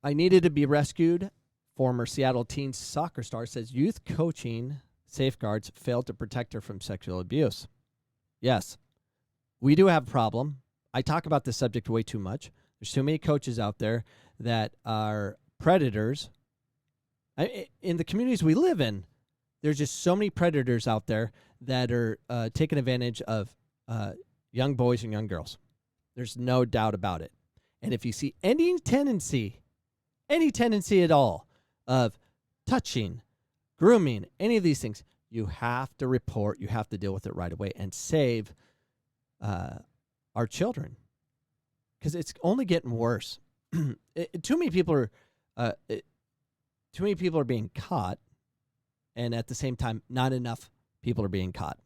I needed to be rescued. Former Seattle teen soccer star says youth coaching safeguards failed to protect her from sexual abuse. Yes, we do have a problem. I talk about this subject way too much. There's too many coaches out there that are predators. In the communities we live in, there's just so many predators out there that are taking advantage of young boys and young girls. There's no doubt about it. And if you see any tendency at all of touching, grooming, any of these things, you have to report. You have to deal with it right away and save our children, because it's only getting worse. Too many people are being caught, and at the same time, not enough people are being caught,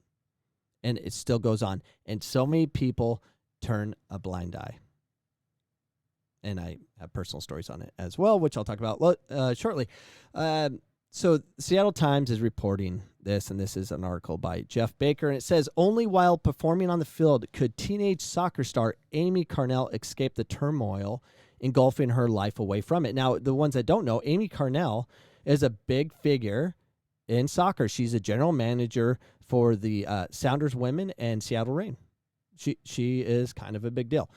and it still goes on. And so many people turn a blind eye. And I have personal stories on it as well, which I'll talk about shortly. So Seattle Times is reporting this, and this is an article by Jeff Baker, and it says, only while performing on the field could teenage soccer star Amy Carnell escape the turmoil engulfing her life away from it. Now, the ones that don't know, Amy Carnell is a big figure in soccer. She's a general manager for the Sounders women and Seattle Reign. She is kind of a big deal.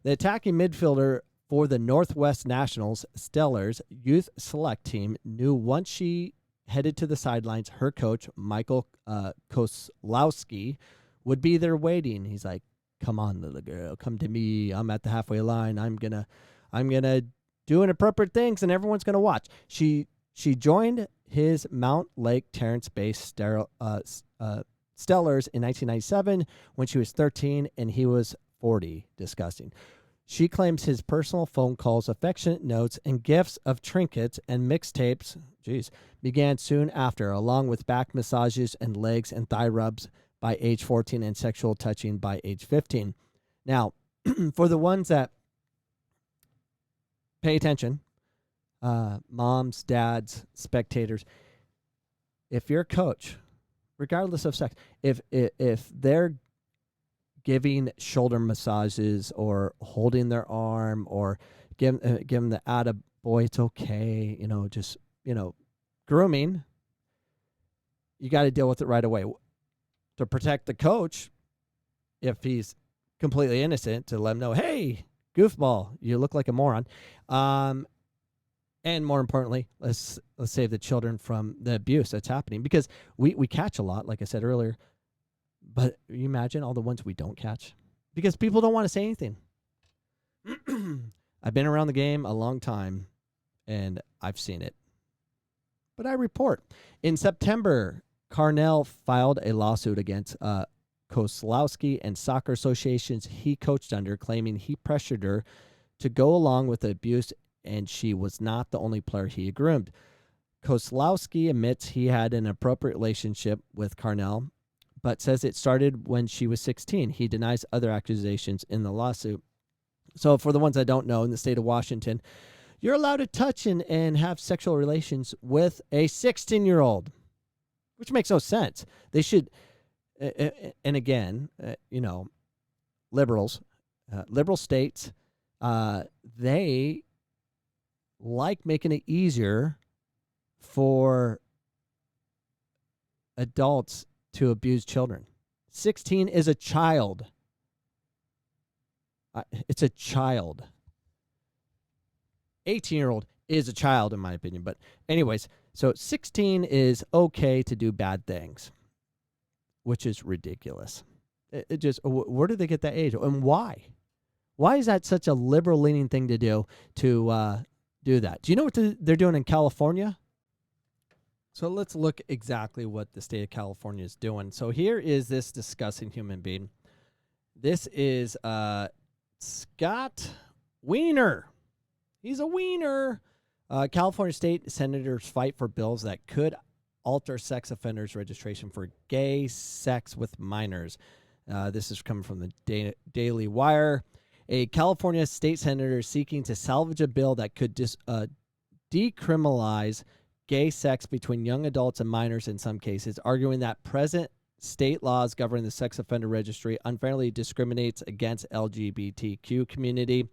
The attacking midfielder for the Northwest Nationals Stellars youth select team knew once she headed to the sidelines, her coach, Michael Koslowski, would be there waiting. He's like, come on, little girl, come to me. I'm at the halfway line. I'm gonna do inappropriate things, and everyone's gonna watch. She joined his Mount Lake Terrence-based Stellars in 1997 when she was 13 and he was 40. Disgusting. She claims his personal phone calls, affectionate notes, and gifts of trinkets and mixtapes, began soon after, along with back massages and legs and thigh rubs by age 14 and sexual touching by age 15. Now, for the ones that pay attention, moms, dads, spectators, if you're a coach, regardless of sex, if they're giving shoulder massages or holding their arm or give them the attaboy, it's okay, grooming, you got to deal with it right away. To protect the coach, if he's completely innocent, to let him know, hey, goofball, you look like a moron. And more importantly, let's save the children from the abuse that's happening, because we catch a lot, like I said earlier. But you imagine all the ones we don't catch because people don't want to say anything. I've been around the game a long time, and I've seen it. But I report. In September, Carnell filed a lawsuit against Koslowski and soccer associations he coached under, claiming he pressured her to go along with the abuse, and she was not the only player he had groomed. Koslowski admits he had an appropriate relationship with Carnell, but says it started when she was 16. He denies other accusations in the lawsuit. So for the ones that don't know, in the state of Washington, you're allowed to touch and have sexual relations with a 16-year-old, which makes no sense. They should, and again, liberal states, they like making it easier for adults to abuse children. 16 is a child. It's a child. 18-year-old is a child, in my opinion. But anyways, so 16 is okay to do bad things, which is ridiculous. It just, where did they get that age? And why? Why is that such a liberal-leaning thing to do that? Do you know what they're doing in California? So let's look exactly what the state of California is doing. So here is this disgusting human being. This is Scott Weiner. He's a wiener. California state senators fight for bills that could alter sex offenders' registration for gay sex with minors. This is coming from the Daily Wire. A California state senator is seeking to salvage a bill that could decriminalize gay sex between young adults and minors in some cases, arguing that present state laws governing the sex offender registry unfairly discriminates against LGBTQ community.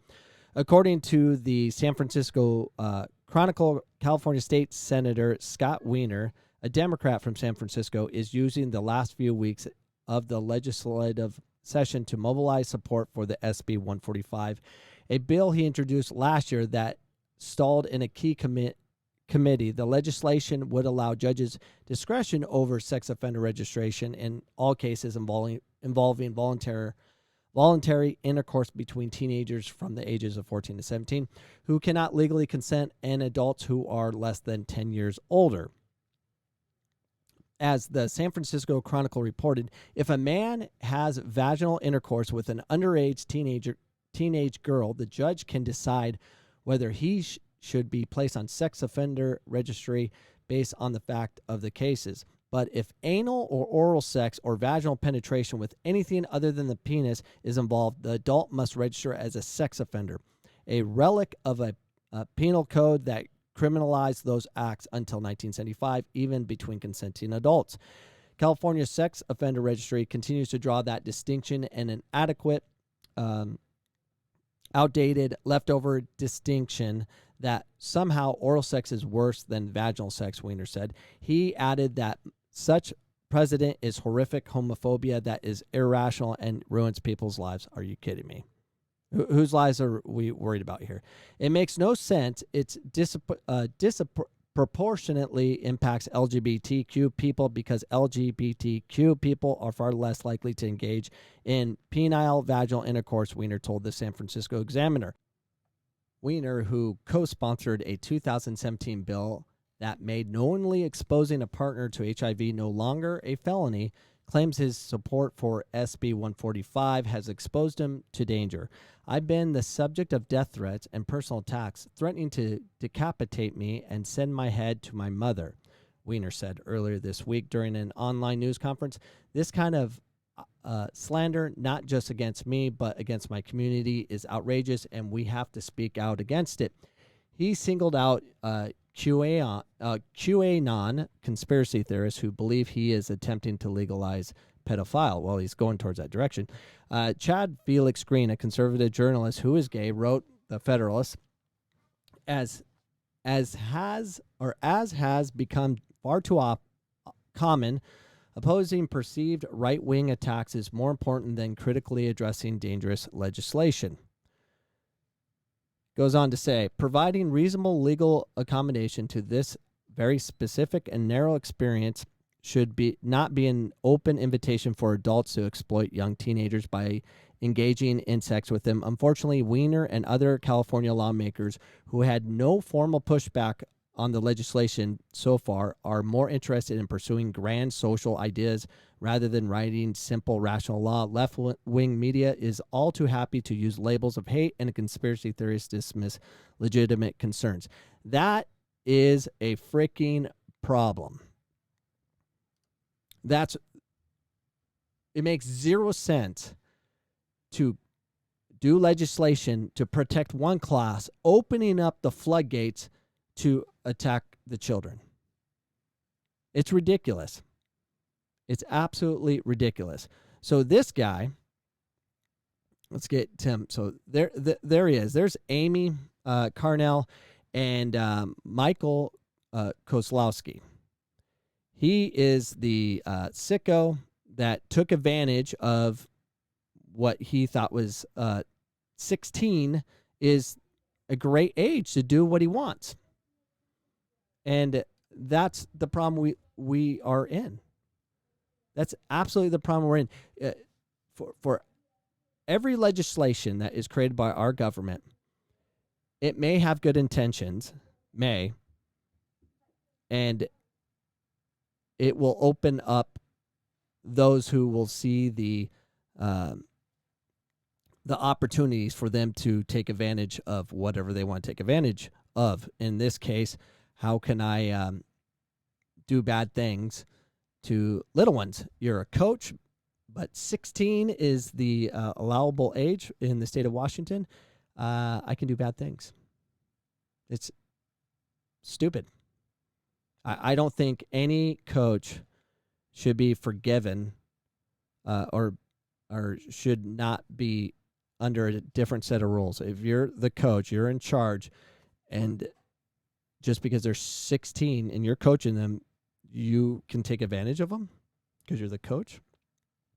According to the San Francisco Chronicle, California State Senator Scott Weiner, a Democrat from San Francisco, is using the last few weeks of the legislative session to mobilize support for the SB 145, a bill he introduced last year that stalled in a key committee. The legislation would allow judges discretion over sex offender registration in all cases involving voluntary intercourse between teenagers from the ages of 14 to 17 who cannot legally consent and adults who are less than 10 years older. As the San Francisco Chronicle reported, if a man has vaginal intercourse with an underage teenage girl, the judge can decide whether he should be placed on sex offender registry based on the fact of the cases. But if anal or oral sex or vaginal penetration with anything other than the penis is involved, the adult must register as a sex offender, a relic of a penal code that criminalized those acts until 1975, even between consenting adults. California's sex offender registry continues to draw that distinction, and an adequate, outdated, leftover distinction that somehow oral sex is worse than vaginal sex, Weiner said. He added that such precedent is horrific homophobia that is irrational and ruins people's lives. Are you kidding me? Whose lives are we worried about here? It makes no sense. It's disproportionately impacts LGBTQ people because LGBTQ people are far less likely to engage in penile vaginal intercourse, Weiner told the San Francisco Examiner. Weiner, who co-sponsored a 2017 bill that made knowingly exposing a partner to HIV no longer a felony, claims his support for SB 145 has exposed him to danger. I've been the subject of death threats and personal attacks, threatening to decapitate me and send my head to my mother, Weiner said earlier this week during an online news conference. This kind of slander, not just against me, but against my community, is outrageous, and we have to speak out against it. He singled out QAnon conspiracy theorists who believe he is attempting to legalize pedophile. Well, he's going towards that direction. Chad Felix Green, a conservative journalist who is gay, wrote The Federalist, as has become far too common, opposing perceived right-wing attacks is more important than critically addressing dangerous legislation. Goes on to say, providing reasonable legal accommodation to this very specific and narrow experience should not be an open invitation for adults to exploit young teenagers by engaging in sex with them. Unfortunately, Weiner and other California lawmakers who had no formal pushback on the legislation so far are more interested in pursuing grand social ideas rather than writing simple rational law. Left-wing media is all too happy to use labels of hate and conspiracy theories to dismiss legitimate concerns. That is a freaking problem. It makes zero sense to do legislation to protect one class, opening up the floodgates to attack the children. It's ridiculous. It's absolutely ridiculous. So this guy, let's get Tim. So there he is. There's Amy Carnell and Michael Kozlowski. He is the sicko that took advantage of what he thought was 16 is a great age to do what he wants. And that's the problem we are in. That's absolutely the problem we're in. For every legislation that is created by our government, it may have good intentions, and it will open up those who will see the opportunities for them to take advantage of whatever they want to take advantage of. In this case, how can I do bad things to little ones? You're a coach, but 16 is the allowable age in the state of Washington. I can do bad things. It's stupid. I don't think any coach should be forgiven or should not be under a different set of rules. If you're the coach, you're in charge, and just because they're 16 and you're coaching them, you can take advantage of them because you're the coach.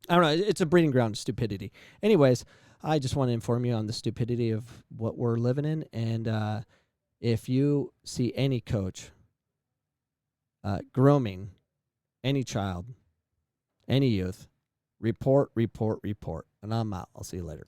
I don't know. It's a breeding ground of stupidity. Anyways, I just want to inform you on the stupidity of what we're living in. And if you see any coach grooming any child, any youth, report. And I'm out. I'll see you later.